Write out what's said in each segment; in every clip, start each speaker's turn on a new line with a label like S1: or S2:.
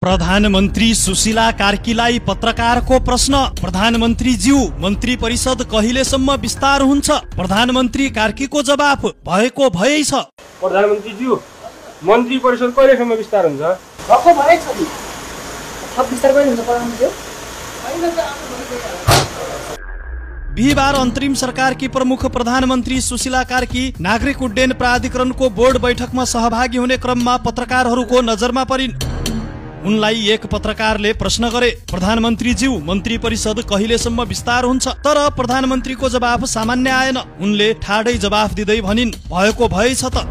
S1: प्रधानमन्त्री सुशीला कार्कीलाई पत्रकारको प्रश्न। प्रधानमन्त्री ज्यू, मन्त्री परिषद कहिलेसम्म विस्तार हुन्छ? प्रधानमन्त्री कार्कीको जवाफ, भएको भएै छ।
S2: प्रधानमन्त्री ज्यू, मन्त्री परिषद कहिलेसम्म विस्तार हुन्छ?
S3: भएको भएै छ नि। थप विस्तार कहिले हुन्छ प्रधानमन्त्री?
S1: बिहिबार अन्तरिम सरकारकी प्रमुख प्रधानमन्त्री सुशीला कार्की नागरिक उड्डयन प्राधिकरणको बोर्ड बैठकमा सहभागी हुने क्रममा पत्रकारहरूको नजरमा परिन्। उनलाई एक पत्रकारले प्रश्न गरे, प्रधानमन्त्री ज्यू, मन्त्री परिषद कहिलेसम्म विस्तार हुन्छ? तर प्रधानमन्त्रीको जवाफ सामान्य आएन। उनले ठाडै जवाफ दिँदै भनिन्, भएको भएछ त।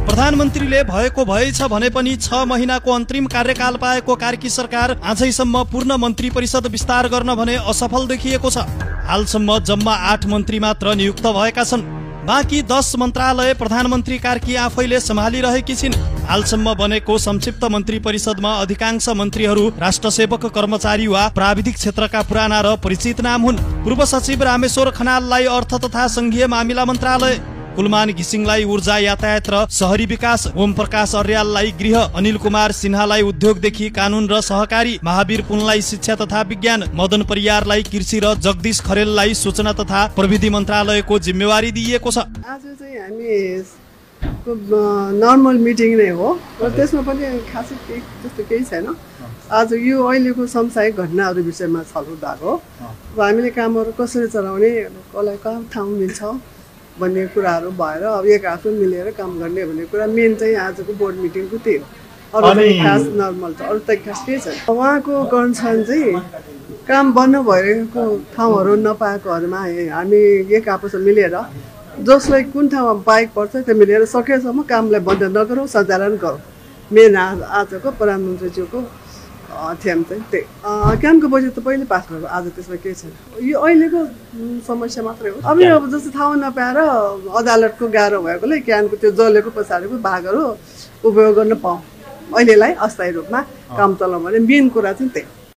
S1: प्रधानमन्त्रीले भएको भएछ भने पनि 6 महिनाको अन्तरिम कार्यकाल पाएको कार्की सरकार आजैसम्म पूर्ण मन्त्री परिषद विस्तार गर्न भने असफल देखिएको छ। हालसम्म जम्मा 8 मन्त्री मात्र नियुक्त भएका छन्। बाँकी 10 मन्त्रालय प्रधानमन्त्री कार्की आफैले सम्हालिरहेकी छिन्। हालसम्म बनेको संक्षिप्त मन्त्री परिषदमा अधिकांश मन्त्रीहरू राष्ट्रसेवक, कर्मचारी वा प्राविधिक क्षेत्रका पुराना र परिचित नाम हुन्। पूर्व सचिव रामेश्वर खनाललाई अर्थ तथा संघीय मामिला मन्त्रालय, कुलमान घिसिङलाई ऊर्जा, यातायात र शहरी विकास, ओम प्रकाश अर्याललाई गृह, अनिल कुमार सिन्हालाई उद्योगदेखि कानून र सहकारी, महावीर पुनलाई शिक्षा तथा विज्ञान, मदन परियारलाई कृषि र जगदीश खरेललाई सूचना तथा प्रविधि मन्त्रालयको जिम्मेवारी दिइएको छ।
S4: आज चाहिँ हामी नर्मल मिटिङ नै हो र त्यसमा पनि खासै त्यस्तो केही छैन। आज यो अहिलेको समसामयिक घटनाहरू विषयमा छलफल भएको हो। हामीले कामहरू कसरी चलाउने, कसलाई कहाँ ठाउँ मिल्छ भन्ने कुराहरू भएर अब एक आपस मिलेर काम गर्ने भन्ने कुरा मेन चाहिँ आजको बोर्ड मिटिङको त्यही हो। अरू खास नर्मल छ, अरू त खास केही छैन। उहाँको कन्सर्न चाहिँ काम बन्द भइरहेको ठाउँहरू नपाएकोहरूमा हामी एक आपसमा मिलेर जसलाई कुन ठाउँमा बाइक पर्छ त्यो मिलेर सकेसम्म कामलाई बन्द नगरौँ, सञ्चालन गरौँ। मेन आजको प्रधानमन्त्रीज्यूको थ्याम चाहिँ त्यही। कामको बजेट त पहिले पास भएको, आज त्यसमा केही छैन। यो अहिलेको समस्या मात्रै हो। अब जस्तो ठाउँ नपाएर अदालतको गाह्रो भएकोले क्यानको त्यो जलेको पछाडिको भागहरू उपयोग गर्न पाऊँ, अहिलेलाई अस्थायी रूपमा काम चलाउँ भने मेन कुरा चाहिँ त्यही।